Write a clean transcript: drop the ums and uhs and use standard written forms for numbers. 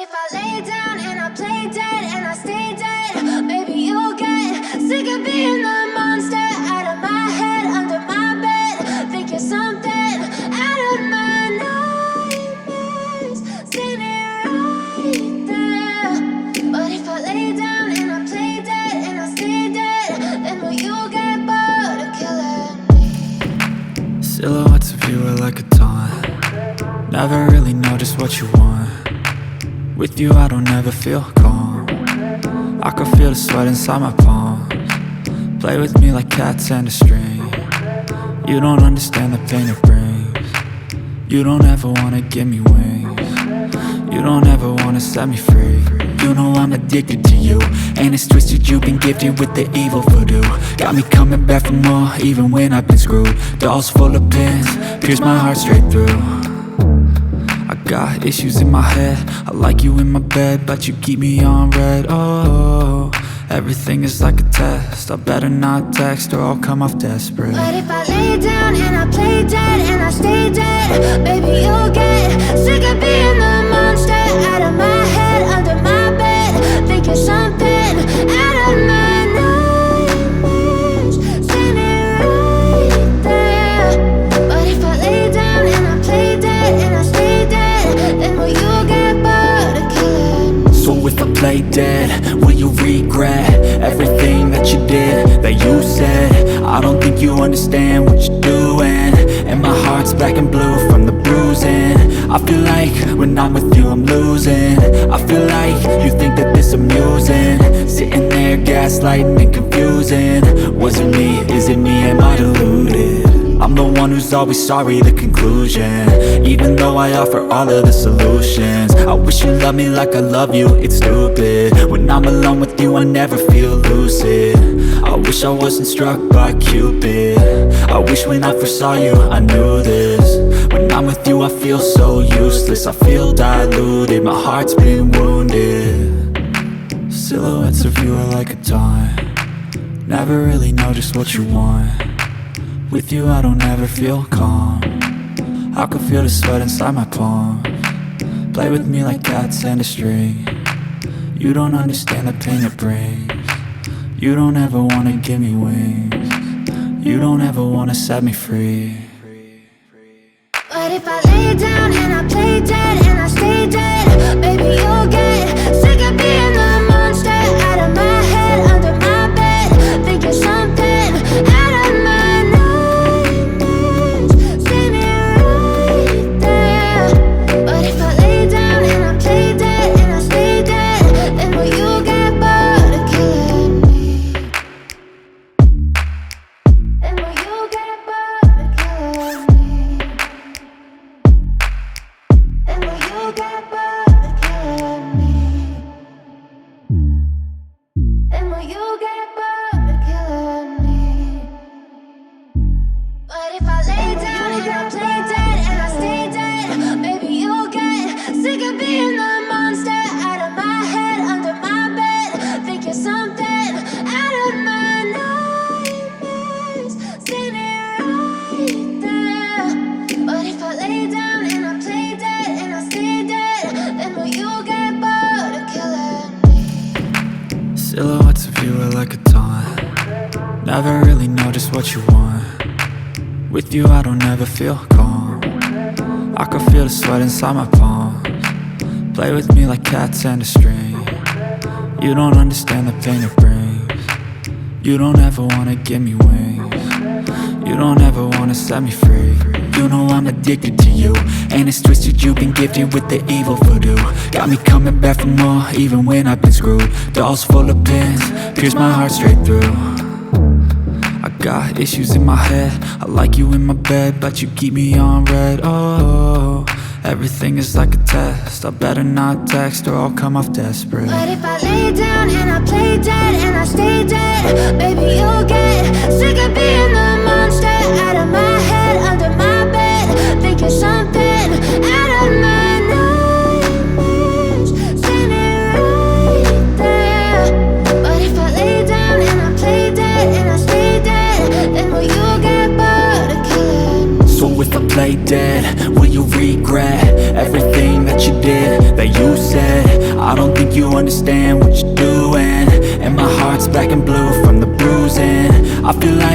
if I lay down and I play dead and I stay dead, maybe you'll get sick of being the monster out of my head, under my bed. Think you're something out of my nightmares, standing right there. But if I lay down and I play dead and I stay dead, then will you get bored of killing me? Silhouettes of you are like a taunt. Never really know just what you want. With you I don't ever feel calm. I can feel the sweat inside my palms. Play with me like cats and a string. You don't understand the pain it brings. You don't ever wanna give me wings. You don't ever wanna set me free. You know I'm addicted to you, and it's twisted, you've been gifted with the evil voodoo. Got me coming back for more, even when I've been screwed. Dolls full of pins, pierce my heart straight through. I got issues in my head, I like you in my bed, but you keep me on red. Oh, everything is like a test, I better not text or I'll come off desperate. But if I lay down and I play dead and I stay dead, baby you'll get sick of being the monster out of my head, under my bed. Think you're something out of my nightmares, standing right there. But if I lay down and I play dead and I stay dead, then will you get bored of killing me? So if I play dead, will you regret everything that you did, that you said? I don't think you understand what you're doing, and my heart's black and blue from the bruising. I feel like when I'm with you I'm losing. I feel like you think that this amusing, sitting there gaslighting and confusing. Was it me? Is it me? Am I deluded? I'm the one who's always sorry, the conclusion, even though I offer all of the solutions. I wish you loved me like I love you, it's stupid. When I'm alone with you I never feel lucid. I wish I wasn't struck by Cupid. I wish when I first saw you I knew this. When I'm with you I feel so useless, I feel diluted, my heart's been wounded. Silhouettes of you are like a taunt. Never really know just what you want. With you I don't ever feel calm. I can feel the sweat inside my palms. Play with me like cats and a string. You don't understand the pain it brings. You don't ever wanna give me wings. You don't ever wanna set me free. But if I lay down and I play dead and I stay dead, baby you'll get sick of being the monster out of my head, under my bed. Think you're something out of my nightmares, standing right there. But if I lay down and I play dead and I stay dead, then will you get bored of killing me? Then will you get bored of killing me? And will you get bored of killing me? And will you get bored of killing me? But if I lay down and I play dead and I stay dead, maybe you'll get sick of being the monster out of my head, under my bed. Think you're something out of my nightmares, standing right there. But if I lay down and I play dead and I stay dead, then will you get bored of killing me? Silhouettes of you are like a taunt. Never really know just what you want. With you I don't ever feel calm. I can feel the sweat inside my palms. Play with me like cats and a string. You don't understand the pain it brings. You don't ever wanna give me wings. You don't ever wanna set me free. You know I'm addicted to you, and it's twisted, you've been gifted with the evil voodoo. Got me coming back for more, even when I've been screwed. Dolls full of pins, pierce my heart straight through. I got issues in my head, I like you in my bed, but you keep me on red. Oh, everything is like a test, I better not text or I'll come off desperate. But if I lay down and I play dead and I stay dead, baby you'll get sick of being the monster out of my head, under my bed. Think you're something out of my nightmares, standing right there. But if I lay down and I play dead and I stay dead, then will you get bored of killing me? So if I play dead, will you regret everything that you did, that you said? you understand what you're doing. And my heart's black and blue from the bruising. I feel like